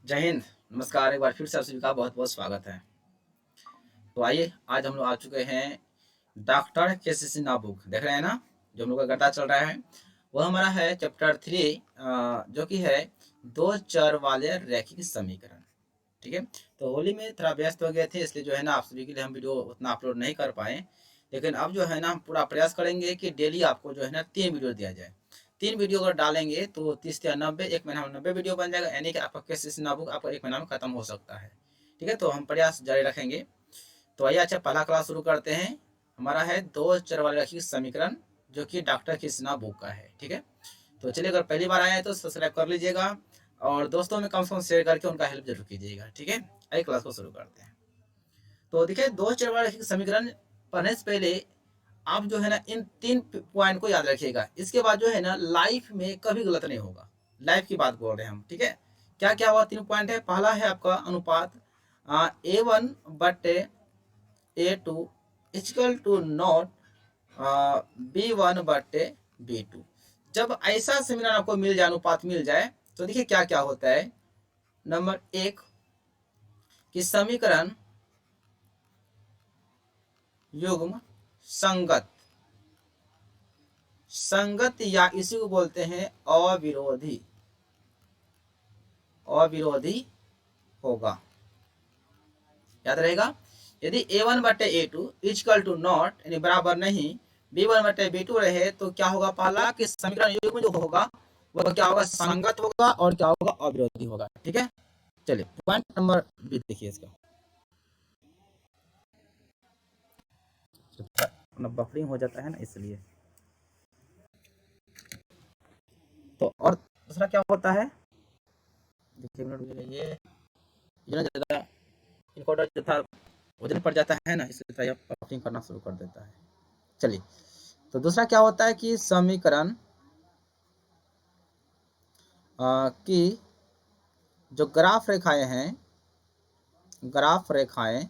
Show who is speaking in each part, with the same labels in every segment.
Speaker 1: जय हिंद। नमस्कार। एक बार फिर से आप सभी का बहुत बहुत स्वागत है। तो आइए, आज हम लोग आ चुके हैं डॉक्टर केसीसी ना बुक देख रहे हैं ना, जो हम लोग का गड्ढा चल रहा है। वो हमारा है चैप्टर 3, जो कि है दो चर वाले रैखिक समीकरण। ठीक है। तो होली में थोड़ा व्यस्त हो गए थे, इसलिए जो है ना आप सभी के लिए हम वीडियो उतना अपलोड नहीं कर पाए। लेकिन अब जो है ना हम पूरा प्रयास करेंगे कि डेली आपको जो है ना 3 वीडियो दिया जाए। 3 वीडियो अगर डालेंगे तो 30 या 90, एक महीना में 90 वीडियो बन जाएगा, यानी कि आपका केसीसी ना बुक आपका एक महीना में खत्म हो सकता है। ठीक है, तो हम प्रयास जारी रखेंगे। तो आइए, अच्छा पहला क्लास शुरू करते हैं। हमारा है दो चर वाले रैखिक समीकरण, जो कि डॉक्टर केसीसी बुक का है। ठीक है, तो चलिए, अगर पहली बार आए हैं तो सब्सक्राइब कर लीजिएगा और दोस्तों में कम से कम शेयर करके उनका हेल्प जरूर कीजिएगा। ठीक है, आइए क्लास को शुरू करते हैं। तो देखिए, दो चर वाले रैखिक समीकरण पढ़ने से पहले आप जो है ना इन 3 पॉइंट को याद रखिएगा। इसके बाद जो है ना लाइफ में कभी गलत नहीं होगा। लाइफ की बात बोल रहे हैं हम। ठीक है, क्या क्या हुआ? 3 पॉइंट है। पहला है आपका अनुपात A1/A2 equal to not B1/B2। जब ऐसा समीकरण आपको मिल जाए, अनुपात मिल जाए, तो देखिए क्या क्या होता है। नंबर 1 कि समीकरण युग्म संगत संगत या इसी को बोलते हैं अविरोधी अविरोधी होगा। याद रहेगा, यदि A1/A2 इक्वल टू नॉट यानी बराबर नहीं B1/B2 रहे तो क्या होगा? पहला कि समीकरण युग्म जो होगा वह क्या होगा? संगत होगा। और क्या होगा? अविरोधी होगा। ठीक है, चलिए पॉइंट नंबर बी देखिए इसका। बफरिंग हो जाता है ना, इसलिए। तो और दूसरा क्या होता है? देखिए मिनट, ये ज़्यादा इनकोडर जो था वजन पड़ जाता है ना, इसलिए थोड़ा बफरिंग करना शुरू कर देता है। चलिए, तो दूसरा क्या होता है कि समीकरण की जो ग्राफ रेखाएं हैं, ग्राफ रेखाएं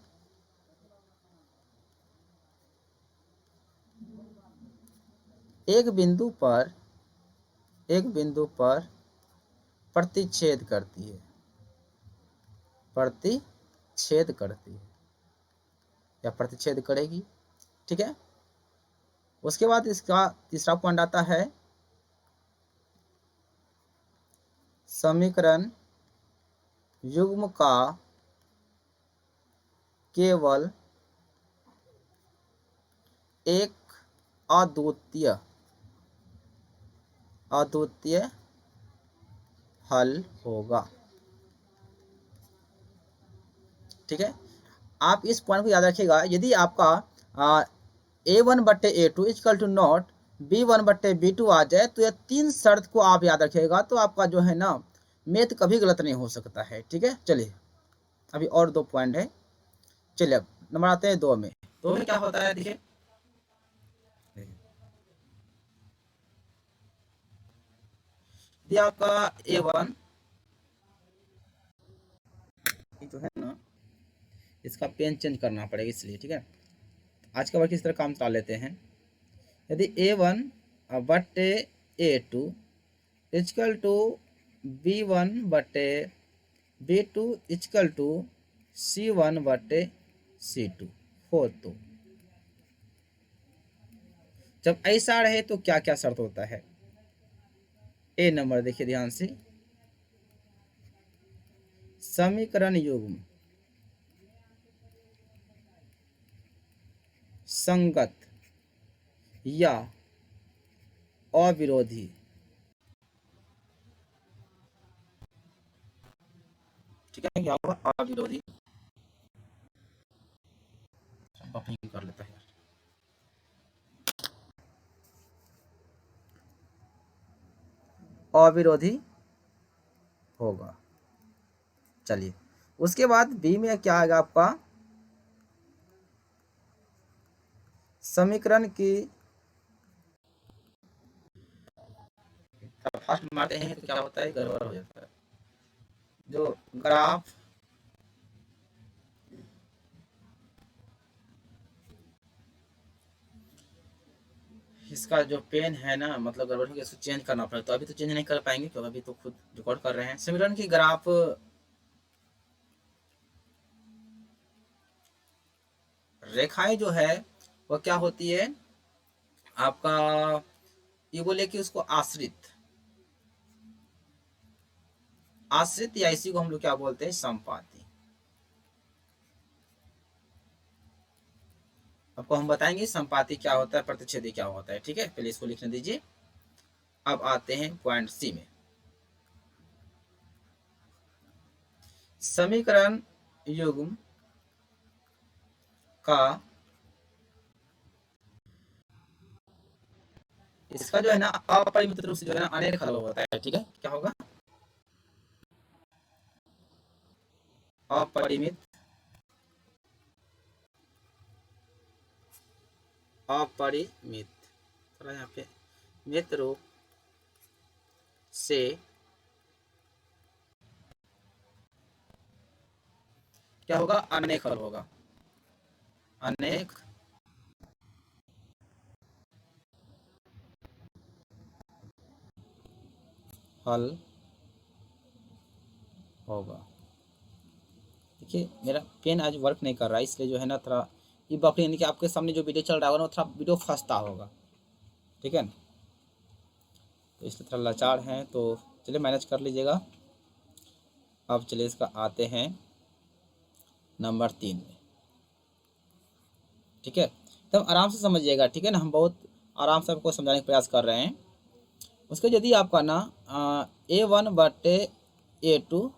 Speaker 1: एक बिंदु पर प्रतिच्छेद करती है, प्रतिच्छेद करती है या प्रतिच्छेद करेगी। ठीक है, उसके बाद इसका तीसरा पॉइंट आता है समीकरण युग्म का केवल एक अद्वितीय हल होगा। ठीक है, आप इस पॉइंट को याद रखिएगा। यदि आपका A1/A2 equal to not B1/B2 आ जाए तो यह 3 शर्त को आप याद रखिएगा, तो आपका जो है ना मैथ कभी गलत नहीं हो सकता है। ठीक है, चलिए अभी और 2 पॉइंट है। चलिए अब नंबर आते हैं 2 में। 2 में क्या होता है? देखिए, यदि आपका A1 जो है ना, इसका पेन चेंज करना पड़ेगा इसलिए। ठीक है, आज का वर्क इस तरह काम चला लेते हैं। यदि A1/A2 equal to B1/B2 equal to C1/C2 हो, तो जब ऐसा रहे तो क्या क्या शर्त होता है? ए नंबर देखिए ध्यान से, समीकरण युग्म संगत या अविरोधी। ठीक है, क्या होगा? अविरोधी। कर लेता है, अविरोधी होगा। चलिए, उसके बाद बी में क्या आएगा आपका? समीकरण की फर्स्ट मारते हैं तो क्या होता है? गड़बड़ हो जाता है। जो ग्राफ इसका जो पेन है ना, मतलब गड़बड़ हो गया, इसको चेंज करना पड़ेगा। तो अभी तो चेंज नहीं कर पाएंगे क्योंकि अभी तो खुद रिकॉर्ड कर रहे हैं। समीकरण की ग्राफ रेखाएं जो है वो क्या होती है आपका, ये बोले कि उसको आश्रित, आश्रित या इसी को हम लोग क्या बोलते हैं, संपाती। आपको हम बताएंगे संपाती क्या होता है, प्रतिच्छेदी क्या होता है, ठीक है। पहले इसको लिखने दीजिए। अब आते हैं पॉइंट सी में। समीकरण युग्म का, इसका जो है ना अपरिमित रूप से जो है ना अनेक हल होता है, ठीक है। क्या होगा, अपरिमित, अपरिमित, थोड़ा यहाँ पे मित रूप से क्या होगा, अनेक हल होगा, अनेक हल होगा। देखिए मेरा पेन आज वर्क नहीं कर रहा है, इसलिए जो है ना थोड़ा ये बकरी, यानी कि आपके सामने जो वीडियो चल रहा होगा ना थोड़ा वीडियो फंसता होगा, ठीक है। तो इसलिए थोड़ा लाचार हैं, तो चलिए मैनेज कर लीजिएगा। अब चलिए इसका आते हैं नंबर 3 में, ठीक है। तब आराम से समझिएगा, ठीक है ना, हम बहुत आराम से आपको समझाने का प्रयास कर रहे हैं। उसके यदि आपका ना A1/A2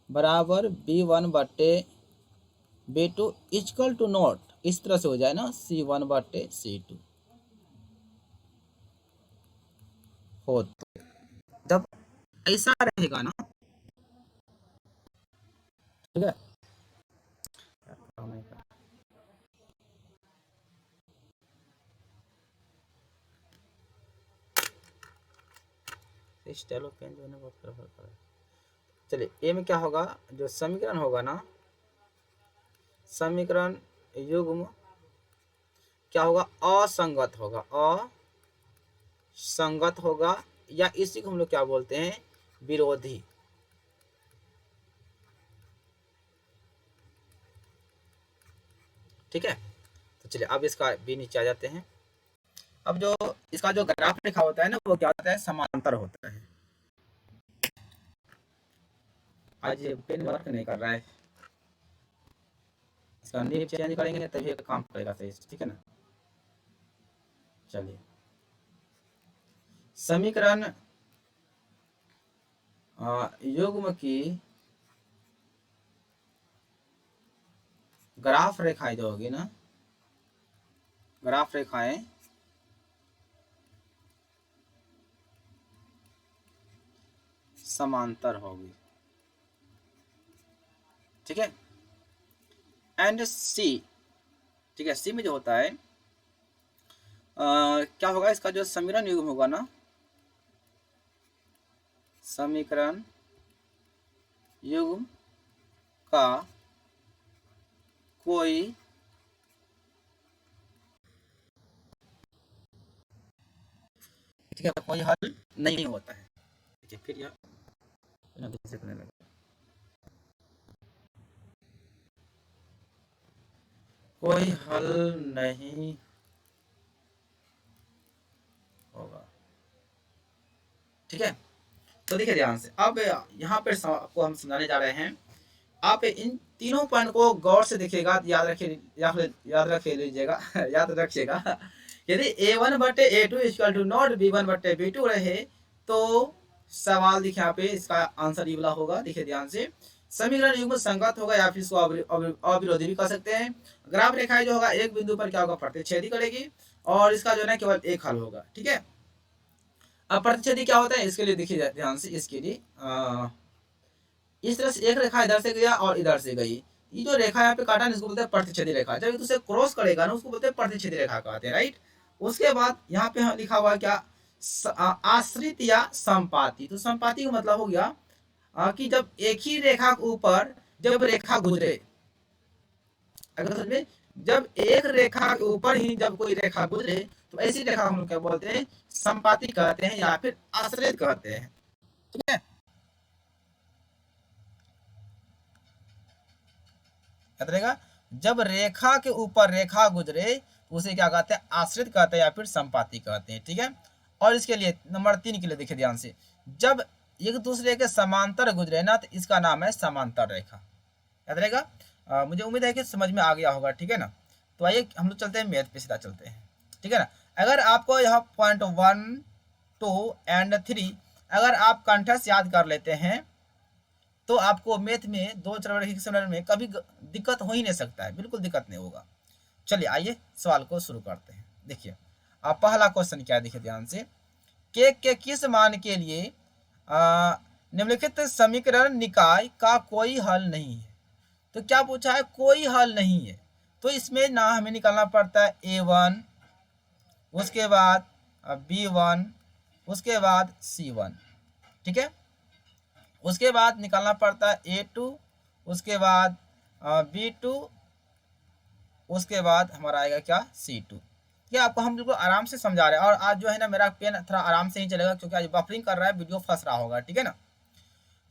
Speaker 1: बराबर B1/B2 इक्वल टू नॉट, इस तरह से हो जाए ना C1/C2 हो, जब ऐसा रहेगा ना, ठीक है। स्टाइल ऑफ पेन जो है ना बहुत फर्क पड़ रहा है। चलिए ए में क्या होगा, जो समीकरण होगा ना, समीकरण युग्म क्या होगा, असंगत होगा, असंगत होगा, या इसी को हम लोग क्या बोलते हैं, विरोधी। ठीक है। तो चलिए अब इसका भी नीचे आ जाते हैं। अब जो इसका जो ग्राफ लिखा होता है ना वो क्या होता है, समांतर होता है। आज ये पेन वर्क नहीं कर रहा है, इसका नीब चेंज करेंगे तभी काम करेगा सही, ठीक है ना। चलिए समीकरण युग्म की ग्राफ रेखाएं जो होगी ना, ग्राफ रेखाएं समांतर होगी, ठीक है। एंड सी, ठीक है, सी में जो होता है क्या होगा, इसका जो समीकरण युग्म होगा ना, समीकरण युग्म का कोई ठीक है कोई हल नहीं होता है, ठीक है। फिर यह करने लगा, कोई हल नहीं होगा, ठीक है। तो देखिए ध्यान से, अब यहाँ पर आपको हम समझाने जा रहे हैं। आप इन तीनों पॉइंट को गौर से देखिएगा, याद रखिए, याद रखे लीजिएगा याद रखिएगा। यदि A1/A2 equal to not B1/B2 रहे तो सवाल देखिए यहाँ पे इसका आंसर ये वाला होगा। देखिए ध्यान से, समीकरण युग्म संगत होगा या फिर इसको अविरोधी भी कह सकते हैं। ग्राफ रेखाएं जो होगा एक बिंदु पर क्या होगा, प्रतिच्छेदी करेगी, और इसका जो है ना केवल एक हल होगा, ठीक है। अब प्रतिच्छेदी क्या होता है, इसके लिए देखिए ध्यान से, इसके लिए इस तरह से एक रेखा इधर से गया और इधर से गई, ये जो रेखा यहाँ पे काटा इसको बोलते हैं प्रतिच्छेदी रेखा। जब इसे क्रॉस करेगा ना उसको बोलते हैं प्रतिच्छेदी रेखा कहते हैं, राइट। उसके बाद यहाँ पे लिखा हुआ क्या, आश्रित या संपाती। तो संपाती का मतलब हो गया कि जब एक ही रेखा के ऊपर जब रेखा गुजरे, अगर समझ में, जब एक रेखा के ऊपर ही जब कोई रेखा गुजरे तो ऐसी रेखा हम लोग क्या बोलते हैं, संपाती कहते हैं या फिर आश्रित कहते हैं, ठीक है। याद रहेगा, जब रेखा के ऊपर रेखा गुजरे तो उसे क्या कहते हैं, आश्रित कहते हैं या फिर संपाती कहते हैं, ठीक है। और इसके लिए नंबर 3 के लिए देखिए ध्यान से, जब एक दूसरे के समांतर गुजरे ना तो इसका नाम है समांतर रेखा। याद रहेगा। मुझे उम्मीद है कि समझ में आ गया होगा, ठीक है ना। तो आइए हम लोग चलते हैं मैथ पे, सीधा चलते हैं, ठीक है ना। अगर आपको यह पॉइंट 1, 2 एंड 3 अगर आप कंठस्थ याद कर लेते हैं तो आपको मैथ में 2 चरण के समय में कभी दिक्कत हो ही नहीं सकता है, बिल्कुल दिक्कत नहीं होगा। चलिए आइए सवाल को शुरू करते हैं। देखिए आप पहला क्वेश्चन क्या है, देखिए ध्यान से, के किस मान के लिए निम्नलिखित समीकरण निकाय का कोई हल नहीं है। तो क्या पूछा है, कोई हल नहीं है। तो इसमें ना हमें निकालना पड़ता है A1, उसके बाद B1, उसके बाद C1, ठीक है। उसके बाद निकालना पड़ता है A2, उसके बाद B2, उसके बाद हमारा आएगा क्या, C2। ये आपको हम बिल्कुल आराम से समझा रहे हैं। और आज जो है ना मेरा पेन थोड़ा आराम से ही चलेगा क्योंकि आज बफरिंग कर रहा है, वीडियो फंस रहा होगा, ठीक है ना।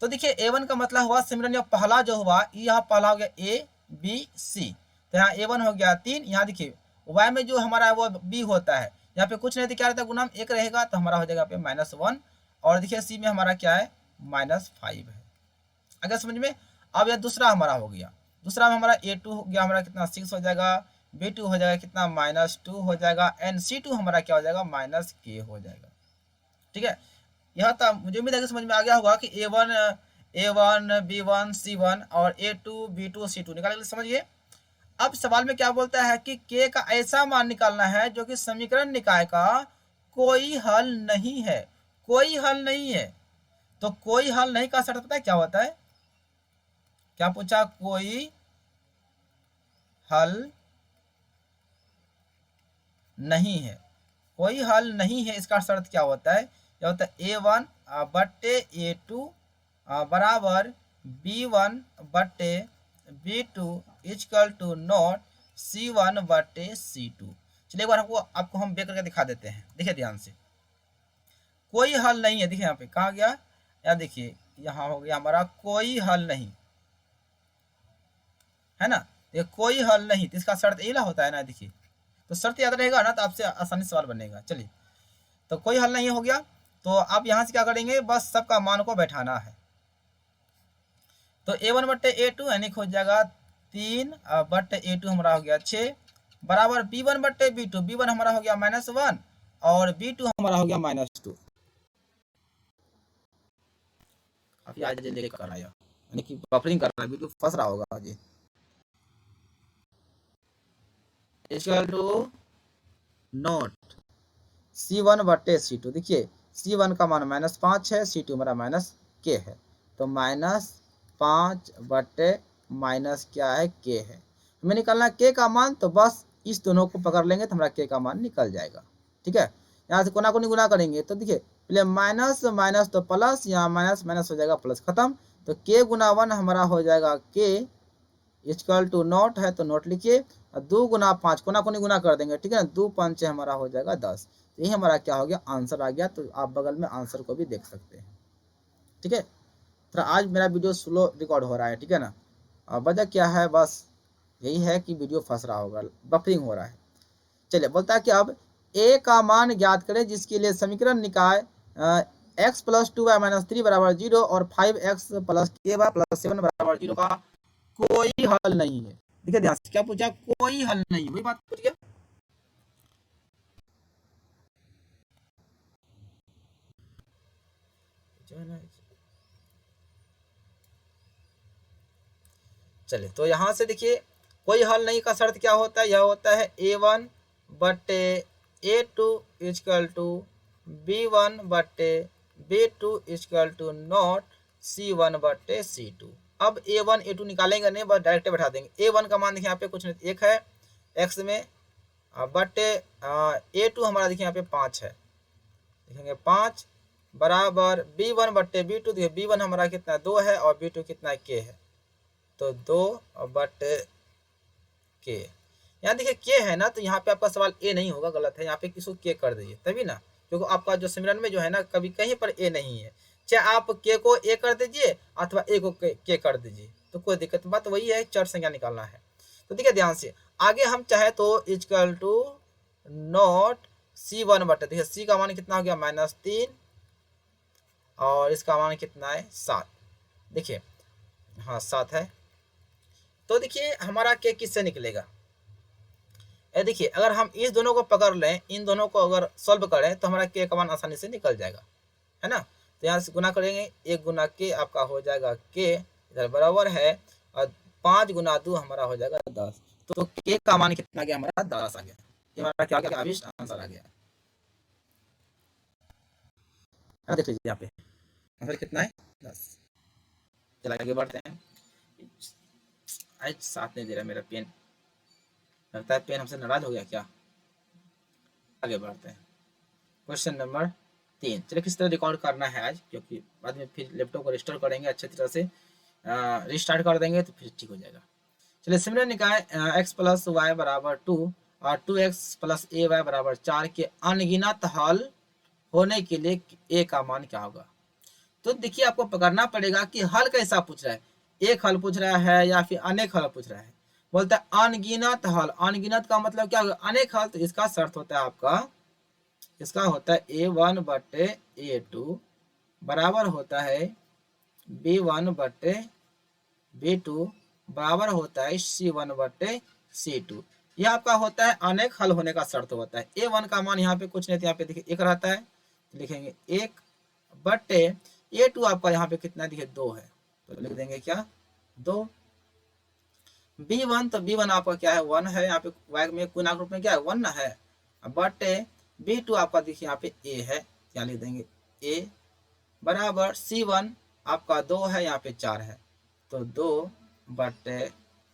Speaker 1: तो देखिए A1 का मतलब हुआ सिमरन, यह पहला जो हुआ यह पहला हो गया A B C। तो यहाँ A1 हो गया 3। यहाँ देखिए Y में जो हमारा है वो B होता है, यहाँ पे कुछ नहीं तो क्या रहता है, गुणा 1 रहेगा तो हमारा हो जाएगा पे -1। और देखिए C में हमारा क्या है, -5 है। अगर समझ में। अब यह दूसरा हमारा हो गया, दूसरा में हमारा A2 हो गया, हमारा कितना 6 हो जाएगा, B2 हो जाएगा कितना -2 हो जाएगा, एंड C2 हमारा क्या हो जाएगा -K हो जाएगा, ठीक है। यह था, मुझे उम्मीद है कि समझ में आ गया होगा कि A1 B1 C1 और A2 B2 C2 निकाल समझिए। अब सवाल में क्या बोलता है कि K का ऐसा मान निकालना है जो कि समीकरण निकाय का कोई हल नहीं है, कोई हल नहीं है। तो कोई हल नहीं का शर्त पता है क्या होता है, क्या पूछा, कोई हल नहीं है, कोई हल नहीं है, इसका शर्त क्या होता है, क्या होता है A1 बट्टे A2 बराबर B1 बट्टे B2 equal to not C1 बट्टे C2। चलिए एक बार आपको हम बेक करके दिखा देते हैं, देखिए ध्यान से। कोई हल नहीं है, देखिए यहाँ पे कहा गया, या देखिए यहाँ हो गया हमारा कोई हल नहीं है ना। ये कोई हल नहीं, तो इसका शर्त यही होता है ना, देखिए तो शर्त याद रहेगा ना तो आपसे आसानी सवाल बनेगा। चलिए तो कोई हल नहीं हो गया, तो आप यहाँ से क्या करेंगे, बस सबका मान को बैठाना है। तो A1 बट्टे A2 यानी हो जाएगा 3 बट्टे A2 हमारा हो गया 6 बराबर B1 बट्टे B2, B1 हमारा हो गया -1 और B2 हमारा हो गया -2। काफी आज लेकर आया, यानी कि बफरिंग कर रहा है, बिल्कुल फंस रहा होगा जी। इक्वल टू नोट C1 बट्टे C2, देखिए C1 का मान -5 है, C2 हमारा -K है, तो -5 बट्टे माइनस क्या है, K है। हमें निकालना K का मान, तो बस इस दोनों को पकड़ लेंगे तो हमारा K का मान निकल जाएगा, ठीक है। यहाँ से कोना कोनी गुना करेंगे तो देखिए पहले माइनस माइनस तो प्लस, यहाँ माइनस माइनस हो जाएगा प्लस, खत्म। तो K गुना 1 हमारा हो जाएगा K इक्वल टू नॉट है तो नॉट लिखिए, 2 गुना 5 कोना कोनी गुना कर देंगे, ठीक है ना, 2 5 हमारा हो जाएगा 10। तो यही हमारा क्या हो गया, आंसर आ गया। तो आप बगल में आंसर को भी देख सकते हैं, ठीक है। तो आज मेरा वीडियो स्लो रिकॉर्ड हो रहा है, ठीक है ना। वजह क्या है, बस यही है कि वीडियो फंस रहा होगा, बफरिंग हो रहा है। चलिए बोलता है कि अब A का मान ज्ञात करें जिसके लिए समीकरण निकाय x + 2y - 3 बराबर 0 और 5x + ky + 7 बराबर 0 का कोई हल नहीं है। देखिए ध्यान से क्या पूछा, कोई हल नहीं, वही बात पूछ गया। चलिए तो यहां से देखिए कोई हल नहीं का शर्त क्या होता है, यह होता है A1 बट्टे A2 इक्वल टू B1 बट्टे B2 equal to not C1 बट्टे C2। अब A1 A2 निकालेंगे नहीं, बस डायरेक्ट बैठा देंगे। A1 का मान देखिए यहाँ पे कुछ नहीं, 1 है x में, बट्टे A2 हमारा देखिए यहाँ पे 5 है, देखेंगे 5 बराबर B1 बट्टे B2, देखिए B1 हमारा कितना 2 है और B2 कितना K है, तो 2 बट्टे K। यहाँ देखिए K है ना, तो यहाँ पे आपका सवाल A नहीं होगा, गलत है, यहाँ पे किसको K कर दीजिए तभी ना, क्योंकि आपका जो सिमरन में जो है ना कभी कहीं पर A नहीं है। चाहे आप K को A कर दीजिए अथवा A को K कर दीजिए, तो कोई दिक्कत, बात वही है, चर संख्या निकालना है। तो देखिए ध्यान से, आगे हम चाहे तो इक्वल टू नॉट C1 बटे, देखिए C का मान कितना हो गया -3 और इसका मान कितना है 7, देखिए हाँ 7 है। तो देखिए हमारा के किससे निकलेगा, ये देखिए अगर हम इस दोनों को पकड़ लें, इन दोनों को अगर सॉल्व करें तो हमारा के का मान आसानी से निकल जाएगा, है ना। तो यहाँ से गुना करेंगे, 1 गुना के आपका हो जाएगा के, इधर बराबर है, और 5 गुना 2 हमारा हो जाएगा 10। तो के का मान कितना गया हमारा 10 आ गया, ये हमारा क्या गया अभी आंसर आ गया। देख लीजिए यहाँ पे आंसर कितना है 10। चला आगे बढ़ते हैं, आज साथ नहीं दे रहा मेरा पेन, लगता है पेन हमसे नाराज हो गया क्या। आगे बढ़ते हैं, क्वेश्चन नंबर 3। चलिए किस तरह रिकॉर्ड करना है आज, क्योंकि बाद में फिर लैपटॉप को रिस्टोर करेंगे अच्छे तरह से, रिस्टार्ट कर देंगे तो फिर ठीक हो जाएगा। चलिए सिमिलर निकाय x प्लस वाई बराबर 2 और 2x प्लस ए वाई बराबर 4 के अनगिनत हल होने के लिए a का मान क्या होगा। तो देखिए आपको पकड़ना पड़ेगा कि हल कैसा पूछ रहा है, एक हल पूछ रहा है या फिर अनेक हल पूछ रहा है। बोलता है अनगिनत हल, अनगिनत का मतलब क्या होगा, अनेक हल। तो इसका शर्त होता है आपका, इसका होता है A1 बटे A2 बराबर होता है B1 बटे B2 बराबर होता है C1 बटे C2। यह आपका होता है अनेक हल होने का शर्त होता है। A1 का मान यहाँ पे कुछ नहीं, यहाँ पे देखिए 1 रहता है, लिखेंगे 1 बटे A2 आपका यहाँ पे कितना देखिए 2 है, तो लिख देंगे क्या 2। B1 तो B1 आपका क्या है 1 है, यहाँ पे y में पूर्णांक रूप में क्या है 1 ना है, बटे B2 आपका देखिए यहाँ पे A है, यहाँ लिख देंगे A बराबर C1 आपका 2 है, यहाँ पे 4 है, तो 2 बटे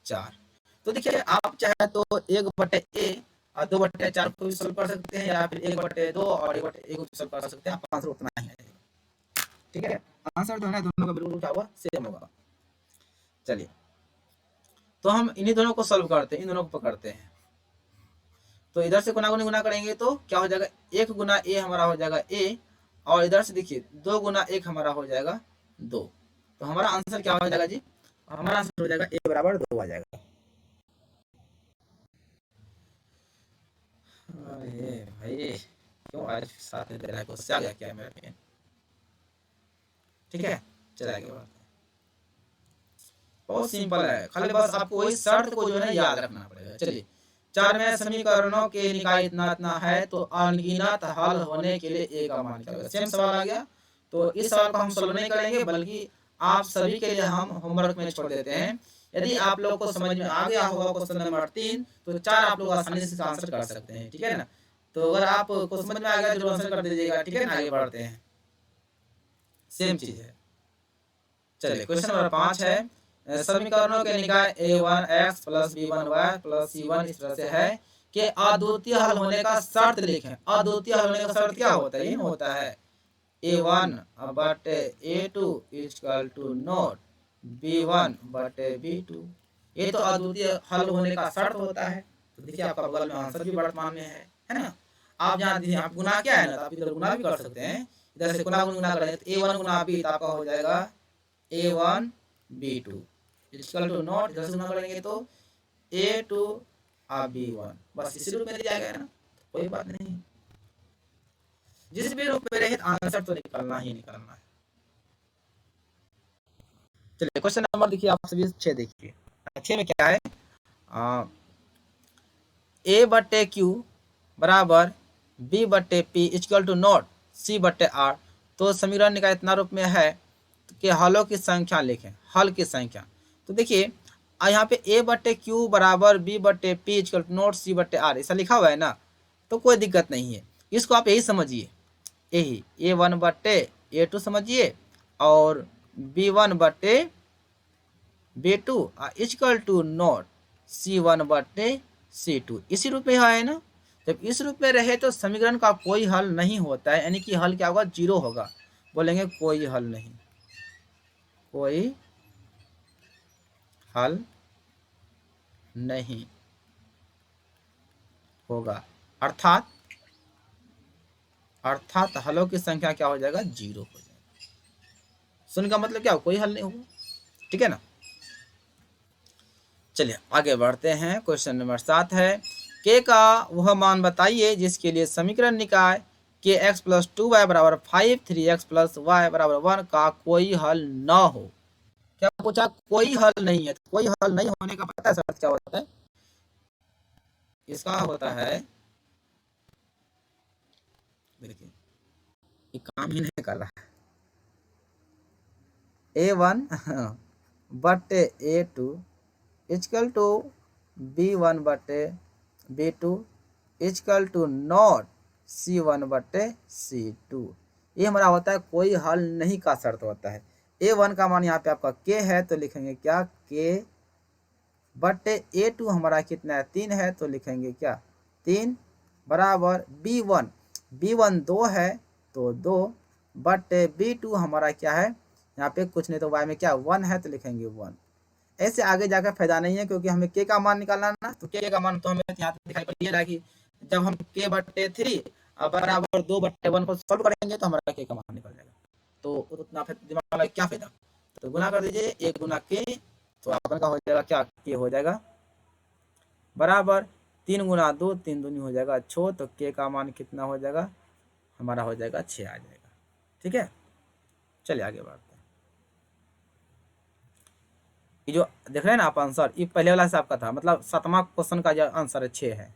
Speaker 1: 4। तो देखिए आप चाहे तो 1 बटे A और 2 बटे 4 को भी सॉल्व कर सकते हैं, या फिर 1 बटे 2 और 1 बटे 1 को सॉल्व कर सकते हैं, आपका आंसर उतना ही है, ठीक है। आंसर जो है दोनों का बिल्कुल क्या हुआ सेम होगा। चलिए तो हम इन्हीं दोनों को सॉल्व करते हैं, इन दोनों को पकड़ते हैं। तो इधर से गुना गुना करेंगे तो क्या हो जाएगा, 1 गुना a हमारा हो जाएगा a, और इधर से देखिए 2 गुना 1 हमारा हो जाएगा 2। तो हमारा आंसर क्या हो जाएगा जी, हमारा आंसर हो जाएगा a बराबर 2 आ जाएगा। अरे भाई क्यों आज साथ में दे रहा है, गुस्सा आ गया क्या मेरा पेन, ठीक है। चला आगे बढ़ते हैं, बहुत सिंपल है, खाली बस आपको इस शर्त को जो है याद रखना पड़ेगा। चलिए 4वें समीकरणों के निकाय इतना इतना है तो अनगिनत हल होने के लिए a का मान क्या होगा। सेम सवाल आ गया, तो इस सवाल को हम सॉल्व नहीं करेंगे, बल्कि आप सभी के लिए हम होमवर्क में छोड़ देते हैं। यदि आप लोग को समझ में आ गया होगा क्वेश्चन नंबर 3, तो 4 आप लोग आसानी से आंसर कर सकते हैं, ठीक है ना। तो अगर आपको समझ में आ गया तो आंसर कर दीजिएगा, ठीक है ना। आगे बढ़ते हैं, सेम चीज है। चलिए क्वेश्चन नंबर 5 है, समीकरणों के निकाय a1 x plus b1 y plus c1 इस तरह से है कि अद्वितीय हल होने का शर्त लिखें। अद्वितीय हल होने का शर्त क्या होता है, ये होता है a1 बटे a2 equal to not b1 बटे b2। ये तो अद्वितीय हल होने का शर्त होता है। तो देखिए आपका बगल में आंसर भी वर्तमान में है ना। आप जहाँ देखिए आप गुना क्या है ना, तो आप इधर गुना भी कर सकते हैं, इधर से गुना गुना करें तो a1 गुना b तो आपका हो जाएगा a1 b2 equal to not, इधर से गुना करेंगे तो a2 और b1, बस इसी रूप में दिया गया ना, कोई बात नहीं, जिस भी रूप में रहे आंसर तो निकलना ही निकलना है। चलिए क्वेश्चन नंबर देखिए आप सभी 6 देखिए, 6 में क्या है, a बटे q बराबर b बटे p equal to not c बटे r। तो समीकरण निकाय इतना रूप में है कि हलों की संख्या लिखें, हल की संख्या। तो देखिए यहाँ पे a बटे क्यू बराबर b बटे p equal to not c बटे r ऐसा लिखा हुआ है ना, तो कोई दिक्कत नहीं है, इसको आप यही समझिए, यही a1 बटे a2 समझिए और b1 बटे b2 equal to not c1 बटे c2, इसी रूप में है ना। जब इस रूप में रहे तो समीकरण का कोई हल नहीं होता है, यानी कि हल क्या होगा, जीरो होगा। बोलेंगे कोई हल नहीं, कोई हल नहीं होगा, अर्थात हलों की संख्या क्या हो जाएगा, 0 हो जाएगा। सुन का मतलब क्या हो, कोई हल नहीं होगा, ठीक है ना। चलिए आगे बढ़ते हैं। क्वेश्चन नंबर 7 है, के का वह मान बताइए जिसके लिए समीकरण निकाय के एक्स प्लस 2y बराबर 5 3x प्लस वाई बराबर 1 का कोई हल न हो। क्या पूछा? कोई हल नहीं है। तो कोई हल नहीं होने का पता है शर्त क्या होता है? इसका होता है, देखिए ये काम ही नहीं कर रहा है। A1 बटे A2 इक्वल टू B1 बटे B2 equal to not C1 बटे C2। ये हमारा होता है कोई हल नहीं का शर्त होता है। A1 का मान यहाँ पे आपका K है तो लिखेंगे क्या? K बटे A2 हमारा कितना है? 3 है तो लिखेंगे क्या? 3 बराबर B1 2 है तो 2 बटे B2 हमारा क्या है? यहाँ पे कुछ नहीं तो y में क्या 1 है तो लिखेंगे 1। ऐसे आगे जाकर फायदा नहीं है क्योंकि हमें k का मान निकालना है ना। तो k का मान तो हमें यहाँ पे दिखाई पड़ रहा है कि जब हम k बटे 3 बराबर 2 बटे 1 को सॉल्व करेंगे तो हमारा k का मान निकल जाएगा। तो उतना दिमाग वाला क्या फायदा? तो गुना कर दीजिए 1 गुना k, तो आपका का हो जाएगा क्या? k हो जाएगा बराबर 3 गुना 2, 3 दूनी हो जाएगा 6, तो k का मान कितना हो जाएगा? हमारा हो जाएगा 6 आ जाएगा। ठीक है, चलिए आगे बढ़ते हैं। ये जो देख रहे हैं ना आप आंसर, ये पहले वाला से आपका था, मतलब 7वां क्वेश्चन का जो आंसर है 6 है,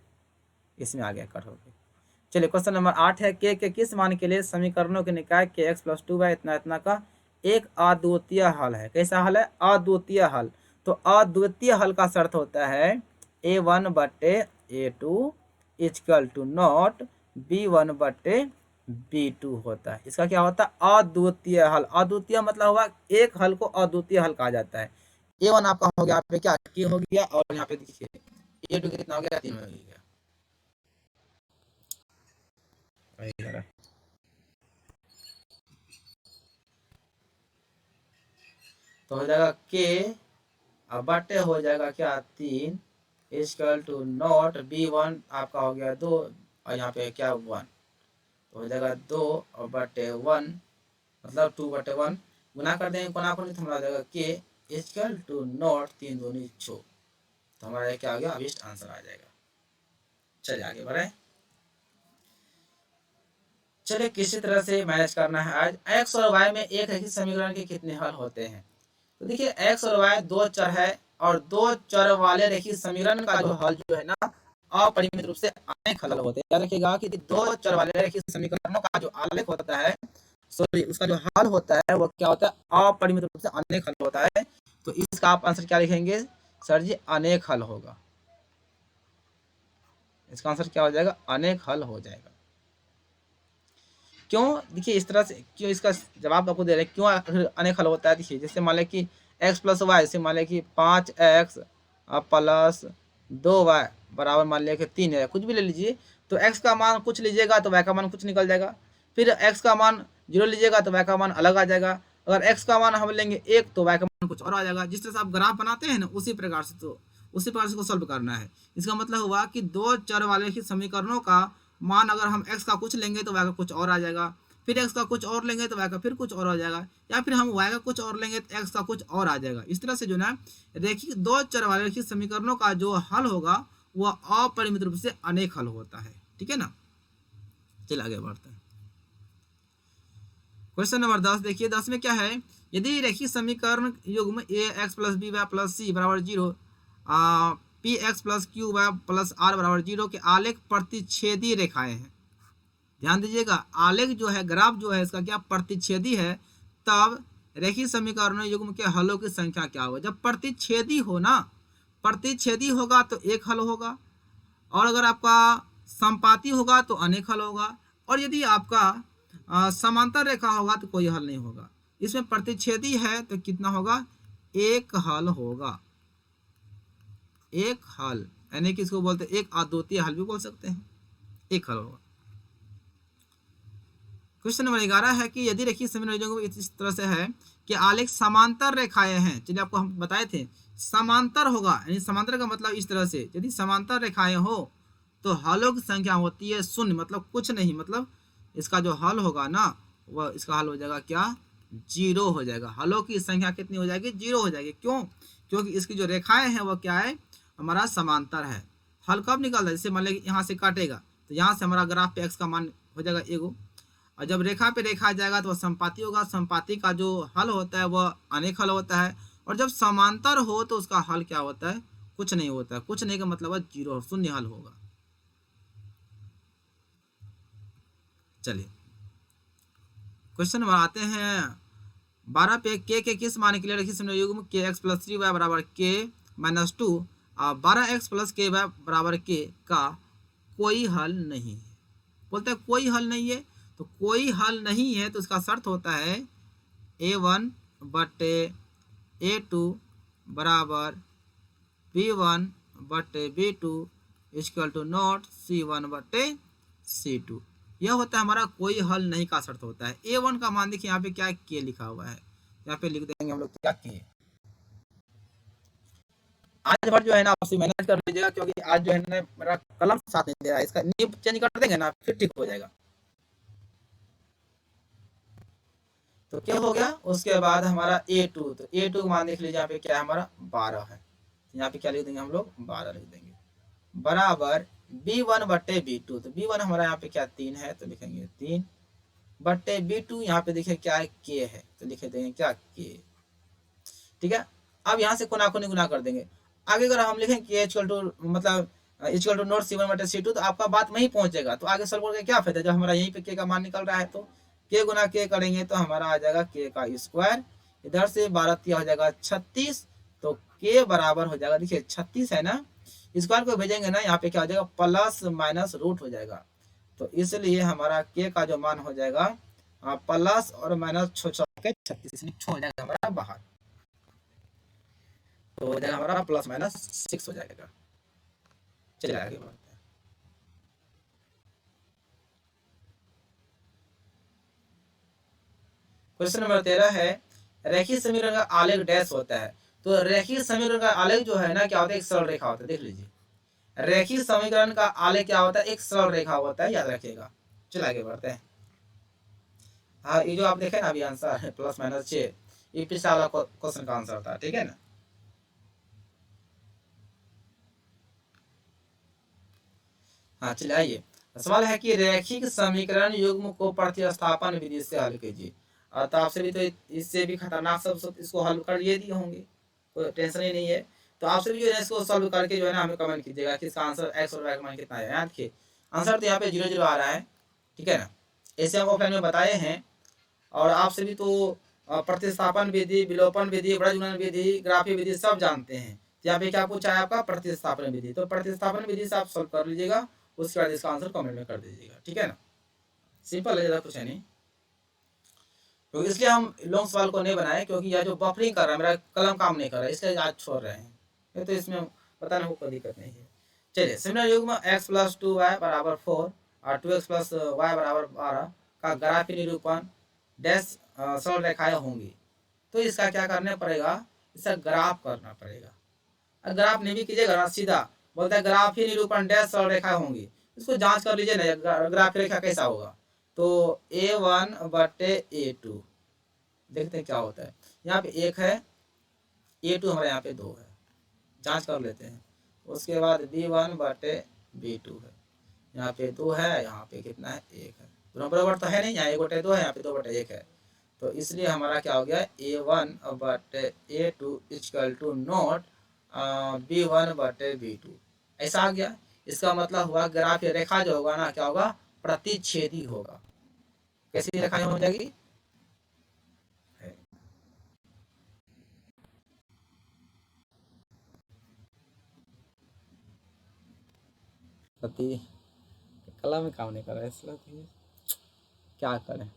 Speaker 1: इसमें आ गया कट होकर। चलिए क्वेश्चन नंबर 8 है, के किस मान के लिए समीकरणों के निकाय के एक्स प्लस 2y इतना इतना का एक अद्वितीय हल है। कैसा हल है? अद्वितीय हल। तो अद्वितीय हल का शर्त होता है A1 बटे A2 equal to not B1 बटे B2 होता है। इसका क्या होता है? अद्वितीय हल। अद्वितीय मतलब हुआ एक हल को अद्वितीय हल कहा जाता है। A1 आपका हो गया, यहाँ पे क्या K हो गया, और यहाँ पे देखिए A2 कितना हो गया? 3 हो गया। तो हो जाएगा K अब बटे हो जाएगा क्या? 3 इक्वल टू नॉट B1 आपका हो गया 2 और यहाँ पे क्या 1, तो हो जाएगा 2 और बटे 1 मतलब 2 बटे 1 गुना कर देंगे कोना को, तो हमारा हो जाएगा K इक्वल टू नॉट 3 दूनी 6, तो हमारा क्या आ गया? अभिष्ट आंसर आ जाएगा। चलिए आगे बढ़े। चलिए किसी तरह से मैनेज करना है आज। x और y में एक ही समीकरण के कितने हल होते हैं? तो देखिए x और y दो चर है, और दो चर वाले रेखीय समीकरण का जो हल जो है ना अपरिमित रूप से अनेक हल होते हैं। याद रखिएगा कि दो चर वाले रेखीय समीकरणों का जो आलेख होता है, सॉरी उसका जो हल होता है वो क्या होता है? अपरिमित रूप से अनेक हल होता है। तो इसका आप आंसर क्या लिखेंगे? सर जी अनेक हल होगा। इसका आंसर क्या हो जाएगा? अनेक हल हो जाएगा। क्यों? देखिए इस तरह से क्यों, इसका जवाब आपको दे रहे हैं क्यों अनेक हल होता है। देखिए जैसे मान लें कि x प्लस वाई, जैसे मान लें कि 5x प्लस 2y बराबर मान लिया कि 3 है, कुछ भी ले लीजिए। तो x का मान कुछ लीजिएगा तो y का मान कुछ निकल जाएगा। फिर x का मान 0 लीजिएगा तो y का मान अलग आ जाएगा। अगर x का मान हम लेंगे 1 तो y का मान कुछ और आ जाएगा। जिस तरह से आप ग्राफ बनाते हैं ना, उसी प्रकार से इसको सॉल्व करना है। इसका मतलब हुआ कि दो चर वाले ही समीकरणों का मान अगर हम x का कुछ लेंगे तो y का कुछ और आ जाएगा, फिर x का कुछ और लेंगे तो y का फिर कुछ और आ जाएगा, या फिर हम y का कुछ और लेंगे तो x का कुछ और आ जाएगा। इस तरह से जो ना रेखिक दो चर वाले रेखिक समीकरणों का जो हल होगा वह अपरिमित रूप से अनेक हल होता है। ठीक है ना, चलिए आगे बढ़ते हैं। क्वेश्चन नंबर 10 देखिए, 10 में क्या है? यदि रेखिक समीकरण युग्म ax plus b y plus c बराबर 0, p x plus q y plus r बराबर 0 के आलेख प्रतिच्छेदी रेखाएं हैं। ध्यान दीजिएगा, आलेख जो है, ग्राफ जो है इसका क्या प्रतिच्छेदी है, तब रेखिक समीकरणों युग्म के हलों की संख्या क्या होगा? जब प्रतिच्छेदी हो ना, प्रतिच्छेदी होगा तो एक हल होगा, और अगर आपका संपाती होगा तो अनेक हल होगा, और यदि आपका समांतर रेखा होगा तो कोई हल नहीं होगा। इसमें प्रतिच्छेदी है तो कितना होगा? एक हल होगा। एक हल यानी कि इसको बोलते हैं एक अद्वितीय हल भी बोल सकते हैं, एक हल होगा। क्वेश्चन नंबर 11 है कि यदि रेखीय समीकरण इस तरह से है कि आलेख समांतर रेखाएं हैं। चलिए आपको हम बताए थे समांतर होगा, यानी समांतर का मतलब इस तरह से यदि समांतर रेखाएं हो तो हलों की संख्या होती है 0, मतलब कुछ नहीं, मतलब इसका जो हल होगा ना वह इसका हल हो जाएगा क्या? जीरो हो जाएगा। हलों की संख्या कितनी हो जाएगी? जीरो हो जाएगी। क्यों? क्योंकि इसकी जो रेखाएं हैं वो क्या है? हमारा समांतर है। हल कब निकलता है? जैसे मान लीजिए यहाँ से काटेगा तो यहाँ से हमारा ग्राफ पे एक्स का मान हो जाएगा एगो, और जब रेखा पे रेखा जाएगा तो वह संपाती होगा। संपाती का जो हल होता है वह अनेक हल होता है, और जब समांतर हो तो उसका हल क्या होता है? कुछ नहीं होता है। कुछ नहीं का मतलब है जीरो, शून्य हल होगा। चलिए क्वेश्चन नंबर आते हैं 12 पे। के किस मान के लिए रखी समय युग्म के एक्स प्लस 3y बराबर के माइनस 2 और 12x प्लस के वाई बराबर के का कोई हल नहीं है। बोलते हैं कोई हल नहीं है, तो कोई हल नहीं है तो इसका शर्त होता है a1 बटे a2 बराबर b1 बटे b2 equal to not c1 बटे c2। यह होता है हमारा कोई हल नहीं का शर्त होता है। a1 का मान देखिए यहाँ पे क्या है? के लिखा हुआ है, यहाँ पे लिख देंगे हम लोग क्या के। आज भर जो है ना आप मेहनत कर लीजिएगा, क्योंकि आज जो है ना मेरा कलम साथ नहीं दे रहा है। इसका नीब चेंज कर देंगे ना फिर ठीक हो जाएगा। तो क्या हो गया? उसके बाद हमारा a2, तो a2 मान देख लीजिए यहाँ पे क्या है? हमारा 12 है। यहाँ पे क्या लिख देंगे हम लोग? 12 लिख देंगे बराबर b1 बट्टे b2, तो b1 हमारा यहाँ पे क्या 3 है तो लिखेंगे 3 बट्टे b2, यहाँ पे देखिए क्या है? k है, तो लिखे देंगे क्या? k। ठीक है, अब यहाँ से कोना कोनी गुना कर देंगे। आगे अगर हम लिखें कि इक्वल टू मतलब इक्वल टू नॉट c1 बटे c2, तो आपका बात वहीं पहुंचेगा। तो आगे सॉल्व करके क्या फायदा जब हमारा यहीं पे k का मान निकल रहा है। तो k गुना k करेंगे तो हमारा आ जाएगा k का स्क्वायर, इधर से 12 हो जाएगा 36, तो k बराबर हो जाएगा, देखिए 36 है ना, स्क्वायर को भेजेंगे ना यहाँ पे क्या हो जाएगा? प्लस माइनस रूट हो जाएगा। तो इसलिए हमारा k का जो मान हो जाएगा प्लस और माइनस 36 हो जाएगा हमारा बाहर, तो हो जाएगा हमारा प्लस माइनस 6 हो जाएगा। चलिए आगे बढ़ते हैं। क्वेश्चन नंबर 13 है, रेखीय समीकरण का आलेख डैश होता है। तो रेखीय समीकरण का आलेख जो है ना क्या होता है? एक सरल रेखा होता है। देख लीजिए, रेखीय समीकरण का आलेख क्या होता है? एक सरल रेखा होता है, याद रखिएगा। चलिए आगे बढ़ते हैं। हाँ, ये जो आप देखे ना अभी आंसर है प्लस माइनस 6, ये पिछला वाला क्वेश्चन का आंसर था। ठीक है ना। हाँ चलिए आइए, सवाल है कि रैखिक समीकरण युग्म को प्रतिस्थापन विधि से हल कीजिए। तो आपसे भी तो इससे भी खतरनाक सब इसको हल कर ये दिए होंगे, कोई टेंशन ही नहीं है। तो आपसे भी जो है इसको सॉल्व करके जो है ना हमें कमेंट कीजिएगा कि इसका आंसर एक्स और वाई का मान कितना है। याद रखिए आंसर तो यहाँ पे 0 0 आ रहा है। ठीक है ना, ऐसे हम ऑफलाइन में बताए हैं। और आपसे भी तो प्रतिस्थापन विधि, विलोपन विधि, वृजगुणन विधि, ग्राफी विधि सब जानते हैं। यहाँ पे क्या पूछा है आपका? प्रतिस्थापन विधि। तो प्रतिस्थापन विधि से आप सॉल्व कर लीजिएगा, उसके बाद इसका आंसर कमेंट में कर दीजिएगा। ठीक है ना, सिंपल है, ज़्यादा कुछ है नहीं। तो इसलिए हम लॉन्ग सवाल को नहीं बनाए, क्योंकि यह जो बफरिंग कर रहा है मेरा कलम काम नहीं कर रहा है, इसलिए आज छोड़ रहे हैं। ये तो इसमें पता नहीं कोई दिक्कत नहीं है। चलिए, समीकरण युग्म x प्लस 2y बराबर 4 और 2x प्लस y बराबर 12 का ग्राफी निरूपण डैश सरल रेखाएं होंगी। तो इसका क्या करना पड़ेगा? इसका ग्राफ करना पड़ेगा। ग्राफ नहीं भी कीजिएगा ना, सीधा बोलता है ग्राफी निरूपण डैश सरल रेखाएं होंगी। इसको जांच कर लीजिए ना, ग्राफ रेखा कैसा होगा। तो a1 बटे a2, देखते हैं क्या होता है। यहाँ पे 1 है, a2 हमारे यहाँ पे 2 है, जांच कर लेते हैं। उसके बाद b1 बटे b2 है, यहाँ पे 2 है, यहाँ पे कितना है? 1 है। दोनों बराबर तो है नहीं, यहाँ 1 बटे 2 है, यहाँ पे 2 बटे 1 है। तो इसलिए हमारा क्या हो गया? a1 बटे a2 equal to not b1 बटे b2, ऐसा आ गया। इसका मतलब हुआ ग्राफ रेखा जो होगा ना क्या होगा? प्रतिच्छेदी होगा। कैसी रेखाएं हो जाएगी? प्रति कलम में काम नहीं कर रहा है, इसलिए क्या करें?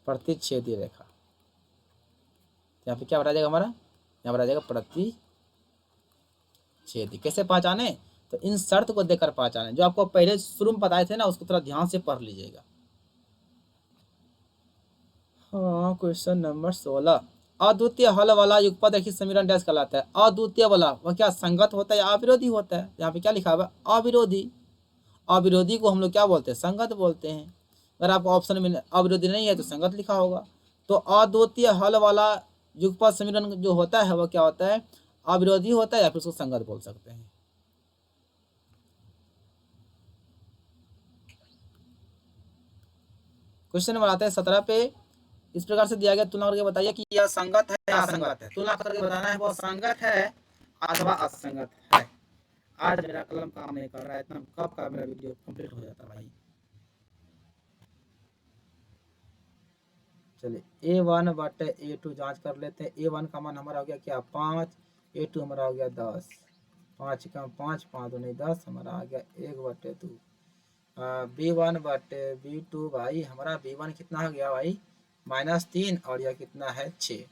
Speaker 1: प्रतिच्छेदी रेखा, यहाँ पे क्या बता जाएगा हमारा? यहाँ बता जाएगा प्रतिच्छेदी। कैसे पहचाने? तो इन शर्त को देकर पहचाने, जो आपको पहले शुरू में बताए थे ना, उसको थोड़ा ध्यान से पढ़ लीजिएगा। हाँ, क्वेश्चन नंबर 16, अद्वितीय हल वाला युगपद रैखिक समीकरण डैश कहलाता है। अद्वितीय वाला वह क्या संगत होता है या अविरोधी होता है? यहाँ पे क्या लिखा हुआ? अविरोधी। अविरोधी को हम लोग क्या बोलते हैं? संगत बोलते हैं। अगर आपको ऑप्शन में अविरोधी नहीं है तो संगत लिखा होगा। तो अद्वितीय हल वाला युगपत समीकरण जो होता है वह क्या होता है, अविरोधी होता है, या फिर उसको संगत बोल सकते हैं। क्वेश्चन नंबर आते हैं 17 पे। इस प्रकार से दिया गया, तुलना करके बताइए कि यह संगत है या असंगत है। तुलना करके बताना है वो संगत है अथवा असंगत है। आज मेरा कलम काम नहीं कर रहा है, इतना कब का मेरा वीडियो कंप्लीट हो जाता भाई। चलिए A1 बटे A2 जांच कर लेते हैं। A1 का मान हमारा हो गया क्या 5, A2 हमारा हो गया 10। 5 का 5, 5 दूनी 10, हमारा आ गया 1/2। B1 बटे B2 भाई, हमारा B1 कितना हो गया भाई -3, और यह कितना है 6।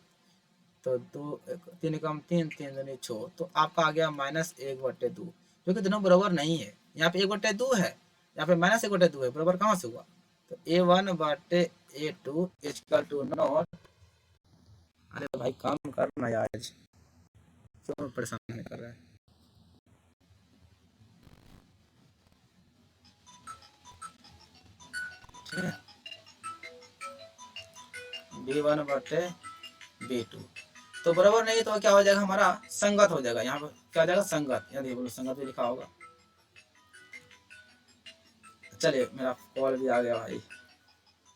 Speaker 1: तो 2 3 कम 3, 3 दूनी 6, तो आपका आ गया -1/2, जो कि दोनों बराबर नहीं है। यहाँ पे 1/2 है, यहाँ पे -1/2 है, बराबर कहाँ से हुआ। तो A1 बटे A2 इक्वल टू नॉट। अरे भाई काम करना यार, क्यों परेशान कर रहा है। ठीक है, B1 बटे B2 तो बराबर नहीं, तो क्या हो जाएगा हमारा संगत हो जाएगा। यहाँ पर क्या हो जाएगा संगत, यहाँ देखो संगत भी लिखा होगा। चलिए मेरा कॉल भी आ गया भाई।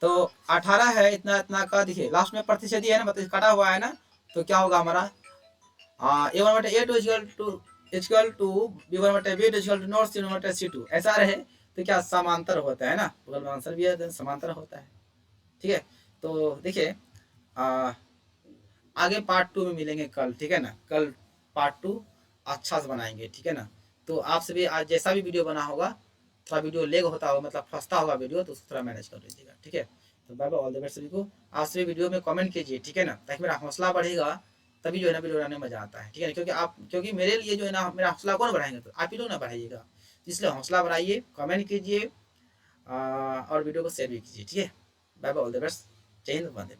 Speaker 1: तो 18 है, इतना इतना का देखिए लास्ट में प्रतिशत है ना, मतलब कटा हुआ है ना, तो क्या होगा हमारा A1 बटे A2 इक्वल टू B1 बटे B2 equal to not C1 बटे C2 ऐसा रहे तो क्या समांतर होता है ना, बगल में आंसर भी है, समांतर होता है। ठीक है, तो देखिए आगे पार्ट 2 में मिलेंगे कल, ठीक है ना, कल पार्ट 2 अच्छा से बनाएंगे, ठीक है ना। तो आपसे भी आज जैसा भी वीडियो बना होगा, थोड़ा वीडियो लेग होता होगा, मतलब फंसता होगा वीडियो, तो उसको थोड़ा मैनेज कर लीजिएगा, ठीक है। तो bye bye, all the best सभी को। आप सभी वीडियो में कमेंट कीजिए, ठीक है ना, ताकि मेरा हौसला बढ़ेगा, तभी जो है ना वीडियो बनाने में मजा आता है, ठीक है ना। क्योंकि मेरे लिए जो है ना, मेरा हौसला कौन बढ़ाएंगे, तो आप ही लोग ना बढ़ाइएगा। इसलिए हौसला बढ़ाइए, कमेंट कीजिए और वीडियो को शेयर भी कीजिए, ठीक है। Bye bye, all the best. जय हिंद, वंदे।